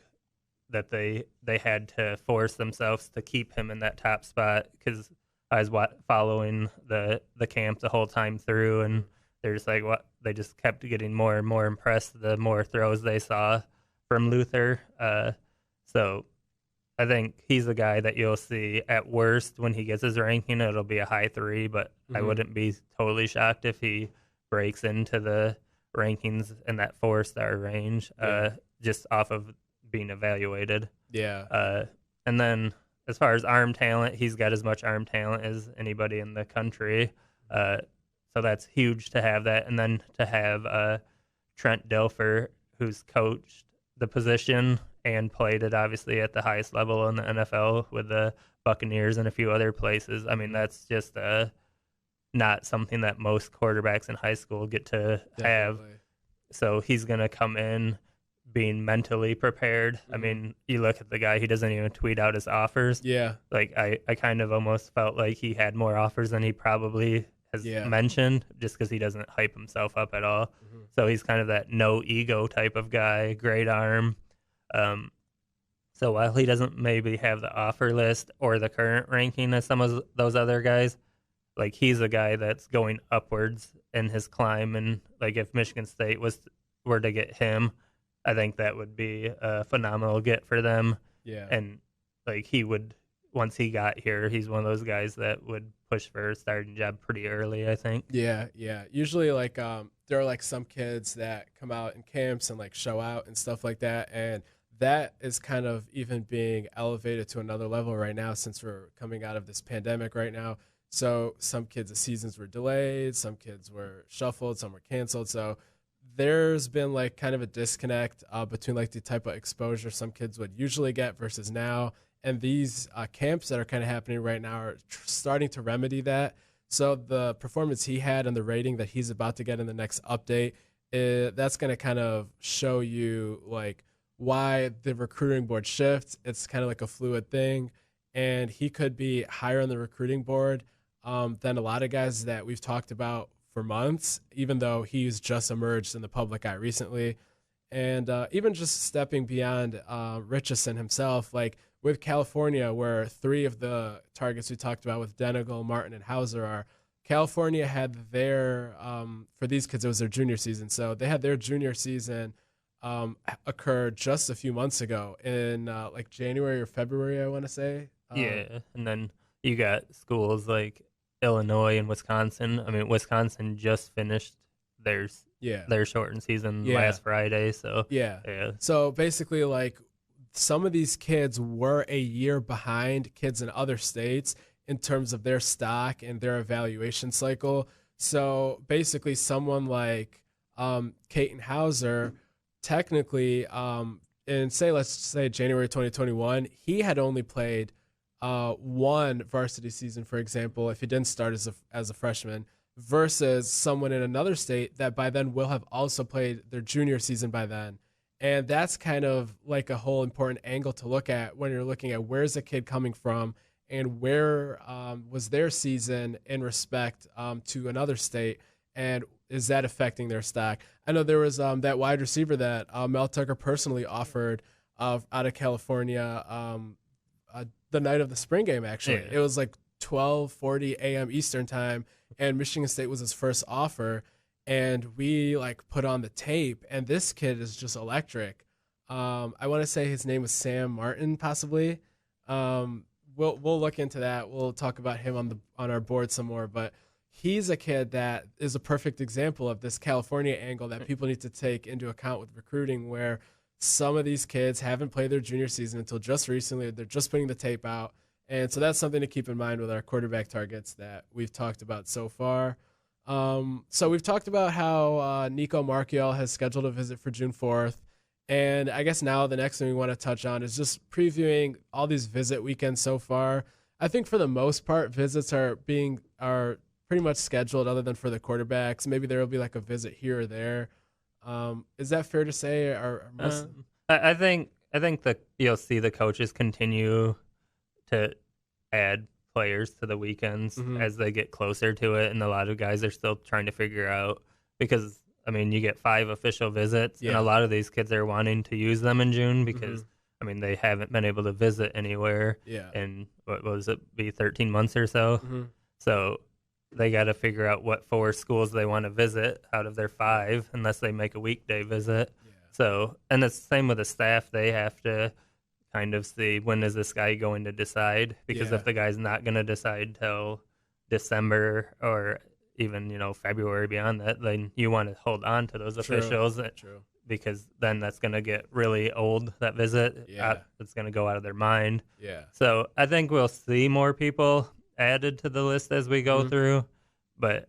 that they had to force themselves to keep him in that top spot because I was following the camp the whole time through, and they're just like, what? They just kept getting more and more impressed the more throws they saw from Luther. So I think he's the guy that you'll see at worst when he gets his ranking. It'll be a high 3, but I wouldn't be totally shocked if he breaks into the rankings in that 4-star range, just off of being evaluated. Yeah. And then as far as arm talent, he's got as much arm talent as anybody in the country. So that's huge to have that. And then to have Trent Dilfer, who's coached the position and played it obviously at the highest level in the NFL with the Buccaneers and a few other places. I mean, that's just not something that most quarterbacks in high school get to have. So he's going to come in being mentally prepared. I mean, you look at the guy, he doesn't even tweet out his offers. Yeah. Like, I kind of almost felt like he had more offers than he probably has mentioned, just because he doesn't hype himself up at all. So he's kind of that no ego type of guy, great arm. So while he doesn't maybe have the offer list or the current ranking as some of those other guys, like he's a guy that's going upwards in his climb. And like if Michigan State were to get him, I think that would be a phenomenal get for them. Yeah. And like he would, once he got here, he's one of those guys that would push for a starting job pretty early, I think. Yeah. Usually like there are like some kids that come out in camps and like show out and stuff like that, and that is kind of even being elevated to another level right now since we're coming out of this pandemic right now. So some kids' the seasons were delayed, some kids were shuffled, some were canceled. So there's been like kind of a disconnect between like the type of exposure some kids would usually get versus now. And these camps that are kind of happening right now are starting to remedy that. So the performance he had and the rating that he's about to get in the next update, that's going to kind of show you like why the recruiting board shifts. It's kind of like a fluid thing. And he could be higher on the recruiting board than a lot of guys that we've talked about for months, even though he's just emerged in the public eye recently. And even just stepping beyond Richardson himself, like with California, where three of the targets we talked about with Denegal, Martin, and Hauser are, California had their, for these kids, it was their junior season. So they had their junior season occur just a few months ago in like January or February, I want to say. Yeah, and then you got schools like Illinois and Wisconsin. I mean, Wisconsin just finished their shortened season last Friday. So yeah. So basically, like some of these kids were a year behind kids in other states in terms of their stock and their evaluation cycle. So basically, someone like Caton Hauser, technically, let's say January 2021, he had only played one varsity season, for example, if he didn't start as a freshman, versus someone in another state that by then will have also played their junior season by then. And that's kind of like a whole important angle to look at when you're looking at where's the kid coming from and where was their season in respect to another state, and is that affecting their stock? I know there was that wide receiver that Mel Tucker personally offered out of California the night of the spring game, actually. It was like 12:40 a.m. Eastern time, and Michigan State was his first offer, and we like put on the tape, and this kid is just electric. I want to say his name was Sam Martin, possibly. We'll look into that. We'll talk about him on our board some more, but he's a kid that is a perfect example of this California angle that people need to take into account with recruiting, where some of these kids haven't played their junior season until just recently. They're just putting the tape out. And so that's something to keep in mind with our quarterback targets that we've talked about so far. So we've talked about how Nico Marchiol has scheduled a visit for June 4th. And I guess now the next thing we want to touch on is just previewing all these visit weekends so far. I think for the most part, visits are pretty much scheduled other than for the quarterbacks. Maybe there will be like a visit here or there. Is that fair to say? I think that you'll see the coaches continue to add players to the weekends as they get closer to it, and a lot of guys are still trying to figure out, because I mean you get 5 official visits, and a lot of these kids are wanting to use them in June because I mean they haven't been able to visit anywhere in what was it be 13 months or so. So they got to figure out what 4 schools they want to visit out of their 5, unless they make a weekday visit. So, and it's the same with the staff. They have to kind of see, when is this guy going to decide? Because if the guy's not going to decide till December or even, February beyond that, then you want to hold on to those officials. Because then that's going to get really old, that visit. It's going to go out of their mind. So I think we'll see more people added to the list as we go through, but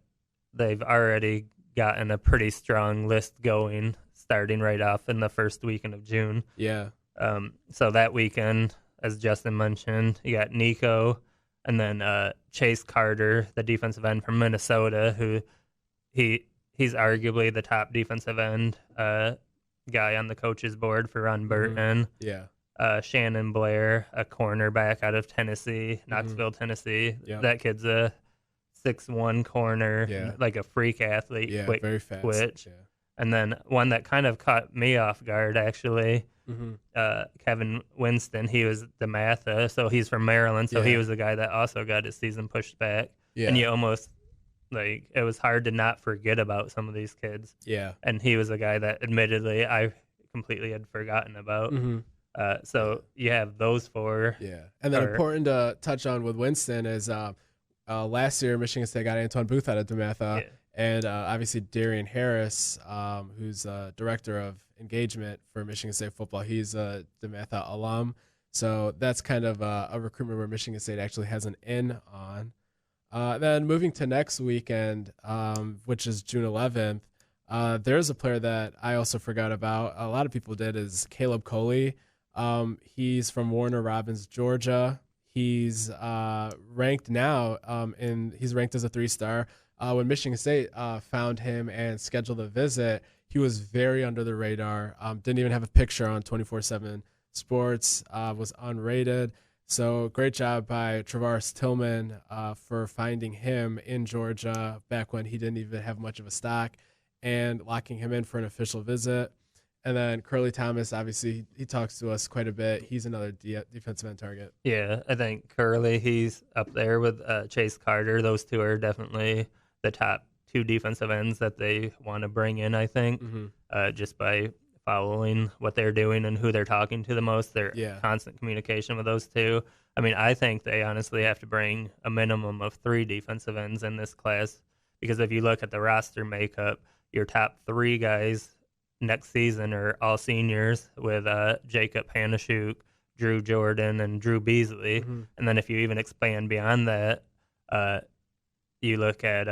they've already gotten a pretty strong list going, starting right off in the first weekend of June. So that weekend, as Justin mentioned, you got Nico, and then Chase Carter, the defensive end from Minnesota, who he's arguably the top defensive end guy on the coaches board for Ron Burton. Shannon Blair, a cornerback out of Tennessee, Knoxville, Tennessee. That kid's a 6'1" corner, Yeah. like a freak athlete, Yeah, quick very fast. twitch. Yeah. And then one that kind of caught me off guard, actually, Kevin Winston. He was DeMatha, so he's from Maryland, so he was the guy that also got his season pushed back. Yeah. And you almost, like, it was hard to not forget about some of these kids. Yeah. And he was a guy that admittedly I completely had forgotten about. So you have those four. Yeah. And then important to touch on with Winston is last year Michigan State got Antoine Booth out of DeMatha. Yeah. And obviously Darian Harris, who's director of engagement for Michigan State football, he's a DeMatha alum. So that's kind of a recruitment where Michigan State actually has an in on. Then moving to next weekend, which is June 11th, there's a player that I also forgot about. A lot of people did, is Caleb Coley. He's from Warner Robins, Georgia. He's ranked now, he's ranked as a 3-star. When Michigan State found him and scheduled a visit, he was very under the radar. Didn't even have a picture on 24/7 Sports. Was unrated. So great job by Travaris Tillman for finding him in Georgia back when he didn't even have much of a stock, and locking him in for an official visit. And then Curly Thomas, obviously, he talks to us quite a bit. He's another defensive end target. Yeah, I think Curly, he's up there with Chase Carter. Those two are definitely the top 2 defensive ends that they want to bring in, I think, just by following what they're doing and who they're talking to the most. Their constant communication with those two. I mean, I think they honestly have to bring a minimum of 3 defensive ends in this class, because if you look at the roster makeup, your top 3 guys next season are all seniors, with Jacob Hanashuk, Drew Jordan, and Drew Beasley. And then if you even expand beyond that, you look at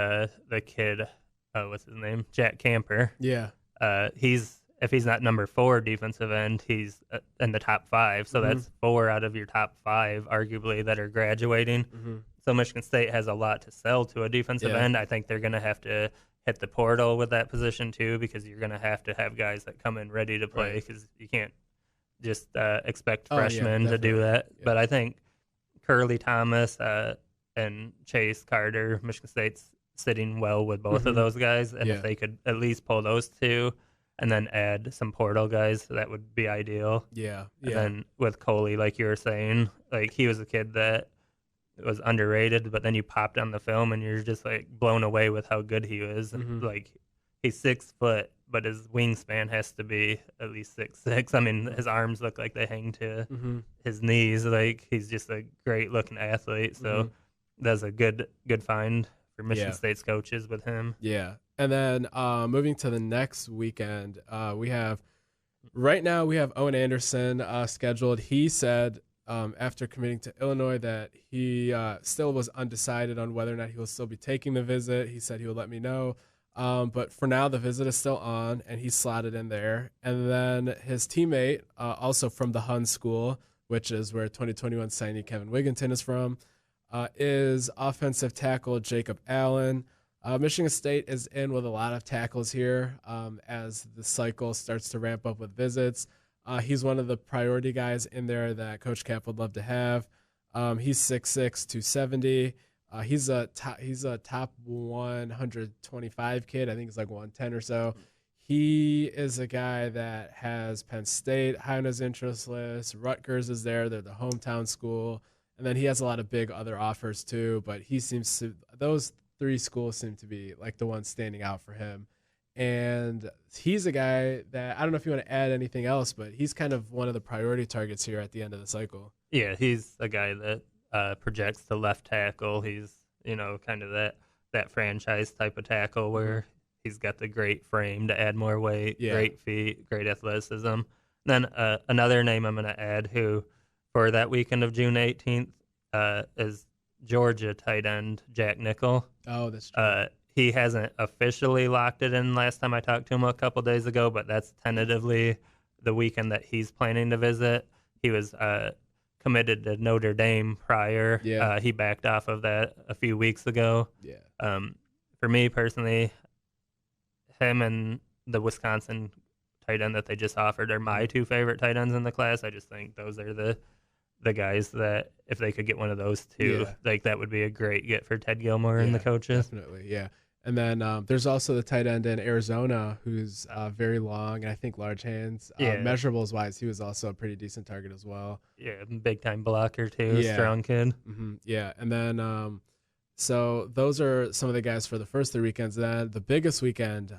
the kid, what's his name? Jack Camper. Yeah. If he's not number 4 defensive end, he's in the top 5. So that's 4 out of your top 5, arguably, that are graduating. So Michigan State has a lot to sell to a defensive end. I think they're going to have to hit the portal with that position too, because you're going to have guys that come in ready to play, because you can't just expect freshmen to do that. Yeah. But I think Curly Thomas and Chase Carter, Michigan State's sitting well with both of those guys. And if they could at least pull those 2 and then add some portal guys, that would be ideal. Yeah. And then with Coley, like you were saying, like, he was a kid that was underrated, but then you popped on the film and you're just like blown away with how good he was. Like, he's 6 foot, but his wingspan has to be at least 6'6". I mean, his arms look like they hang to his knees. Like, he's just a great looking athlete. So that's a good find for Michigan State's coaches with him. Yeah. And then moving to the next weekend, we have Owen Anderson scheduled. He said after committing to Illinois that he still was undecided on whether or not he will still be taking the visit. He said he would let me know. But for now, the visit is still on, and he's slotted in there. And then his teammate, also from the Hun School, which is where 2021 signee Kevin Wigginton is from, is offensive tackle Jacob Allen. Michigan State is in with a lot of tackles here as the cycle starts to ramp up with visits. He's one of the priority guys in there that Coach Cap would love to have. He's 6'6", 270. He's a top 125 kid. I think he's like 110 or so. He is a guy that has Penn State high on his interest list. Rutgers is there. They're the hometown school. And then he has a lot of big other offers too, but he seems to, those 3 schools seem to be like the ones standing out for him. And he's a guy that, I don't know if you want to add anything else, but he's kind of one of the priority targets here at the end of the cycle. Yeah, he's a guy that projects to left tackle. He's, kind of that franchise type of tackle where he's got the great frame to add more weight, great feet, great athleticism. Then another name I'm going to add who, for that weekend of June 18th, is Georgia tight end Jack Nickel. Oh, that's true. He hasn't officially locked it in last time I talked to him a couple days ago, but that's tentatively the weekend that he's planning to visit. He was committed to Notre Dame prior. Yeah. He backed off of that a few weeks ago. Yeah. For me personally, him and the Wisconsin tight end that they just offered are my 2 favorite tight ends in the class. I just think those are the the guys that if they could get one of those two, like that would be a great get for Ted Gilmore and the coaches. Definitely, yeah. And then there's also the tight end in Arizona who's very long and I think large hands. Measurables wise, he was also a pretty decent target as well. Yeah, big time blocker too, strong kid. Mm-hmm. Yeah, and then so those are some of the guys for the first 3 weekends. Then the biggest weekend,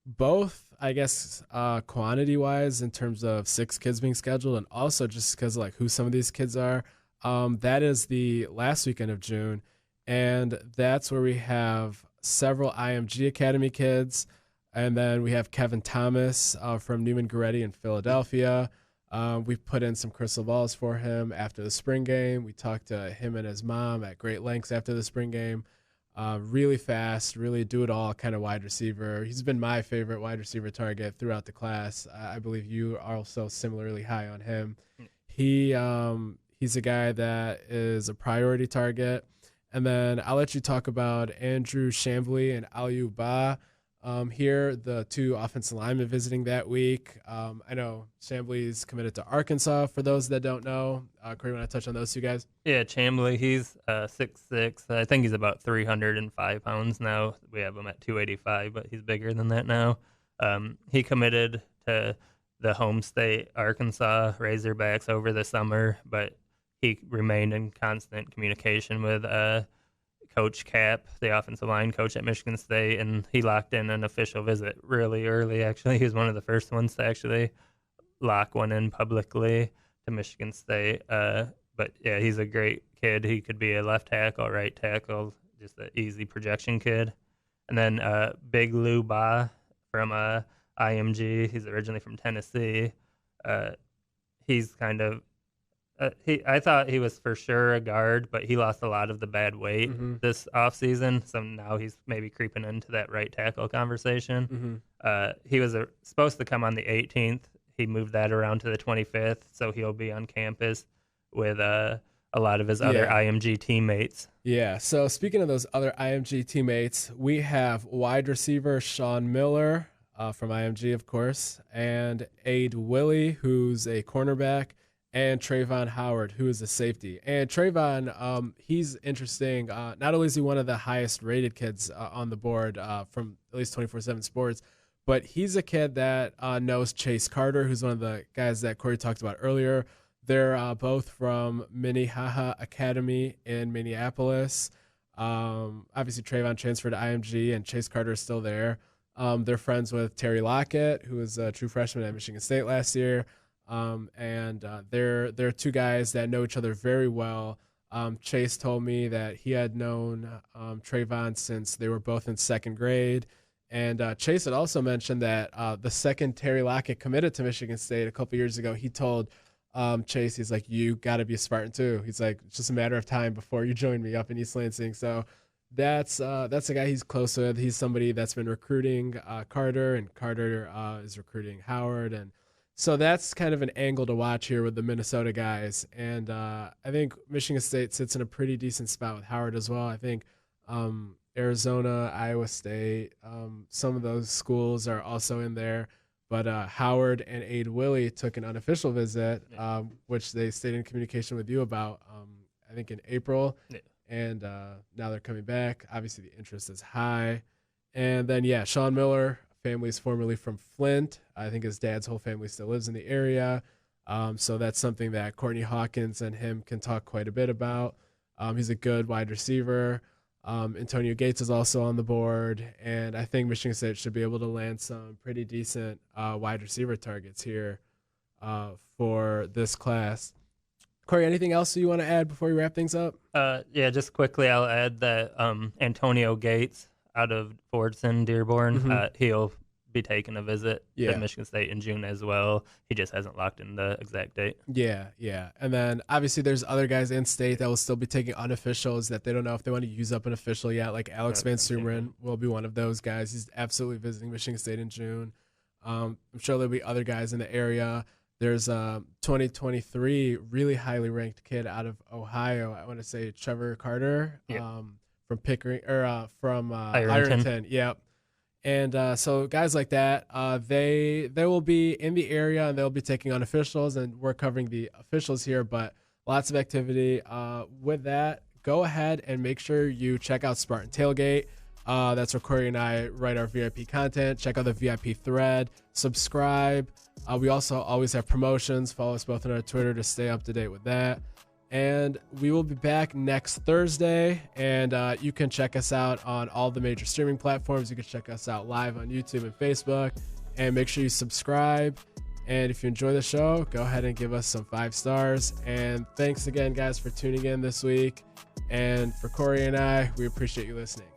both I guess quantity wise in terms of 6 kids being scheduled, and also just because like who some of these kids are. That is the last weekend of June, and that's where we have several IMG Academy kids, and then we have Kevin Thomas from Newman Goretti in Philadelphia. We put in some crystal balls for him after the spring game. We talked to him and his mom at great lengths after the spring game. Really fast, really do-it-all kind of wide receiver. He's been my favorite wide receiver target throughout the class. I believe you are also similarly high on him. He's a guy that is a priority target. And then I'll let you talk about Andrew Chambly and Aliou Ba here, the 2 offensive linemen visiting that week. I know Chambly's committed to Arkansas, for those that don't know. Corey, want to touch on those 2 guys? Yeah, Chambly, he's 6'6". I think he's about 305 pounds now. We have him at 285, but he's bigger than that now. He committed to the home state, Arkansas Razorbacks, over the summer, but he remained in constant communication with Coach Cap, the offensive line coach at Michigan State, and he locked in an official visit really early, actually. He was one of the first ones to actually lock one in publicly to Michigan State. But, yeah, he's a great kid. He could be a left tackle, right tackle, just an easy projection kid. And then Big Lou Ba from IMG. He's originally from Tennessee. He's kind of I thought he was for sure a guard, but he lost a lot of the bad weight this offseason, so now he's maybe creeping into that right tackle conversation. He was supposed to come on the 18th. He moved that around to the 25th, so he'll be on campus with a lot of his other IMG teammates. Yeah, so speaking of those other IMG teammates, we have wide receiver Sean Miller from IMG, of course, and Ade Willie, who's a cornerback, and Trayvon Howard, who is a safety. And Trayvon, he's interesting. Not only is he one of the highest rated kids on the board from at least 24/7 Sports, but he's a kid that knows Chase Carter, who's one of the guys that Corey talked about earlier. They're both from Minnehaha Academy in Minneapolis. Obviously, Trayvon transferred to IMG, and Chase Carter is still there. They're friends with Terry Lockett, who was a true freshman at Michigan State last year. And they're 2 guys that know each other very well. Chase told me that he had known Trayvon since they were both in 2nd grade. And Chase had also mentioned that the second Terry Lockett committed to Michigan State a couple years ago, he told Chase, he's like, you got to be a Spartan too. He's like, it's just a matter of time before you join me up in East Lansing. So that's a guy he's close with. He's somebody that's been recruiting Carter, and Carter is recruiting Howard. And so that's kind of an angle to watch here with the Minnesota guys. And I think Michigan State sits in a pretty decent spot with Howard as well. I think Arizona, Iowa State, some of those schools are also in there. But Howard and Ade Willie took an unofficial visit, which they stayed in communication with you about, I think in April. Yeah. And now they're coming back. Obviously, the interest is high. And then, Sean Miller, family is formerly from Flint. I think his dad's whole family still lives in the area. So that's something that Courtney Hawkins and him can talk quite a bit about. He's a good wide receiver. Antonio Gates is also on the board. And I think Michigan State should be able to land some pretty decent wide receiver targets here for this class. Corey, anything else you want to add before we wrap things up? Just quickly, I'll add that Antonio Gates out of Fordson, Dearborn, he'll be taking a visit to Michigan State in June as well. He just hasn't locked in the exact date. Yeah. And then obviously there's other guys in state that will still be taking unofficials that they don't know if they want to use up an official yet, like Alex Van Sumeren will be one of those guys. He's absolutely visiting Michigan State in June. I'm sure there'll be other guys in the area. There's a 2023 really highly ranked kid out of Ohio. I want to say Trevor Carter from Pickering or from Ironton. Yep. And so guys like that, they will be in the area and they'll be taking on officials, and we're covering the officials here. But Lots of activity. With that, go ahead and make sure you check out Spartan Tailgate. That's where Corey and I write our VIP content. Check out the VIP thread. Subscribe. We also always have promotions. Follow us both on our Twitter to stay up to date with that. And we will be back next Thursday. And you can check us out on all the major streaming platforms. You can check us out live on YouTube and Facebook. And make sure you subscribe. And if you enjoy the show, go ahead and give us some 5 stars. And thanks again, guys, for tuning in this week. And for Corey and I, we appreciate you listening.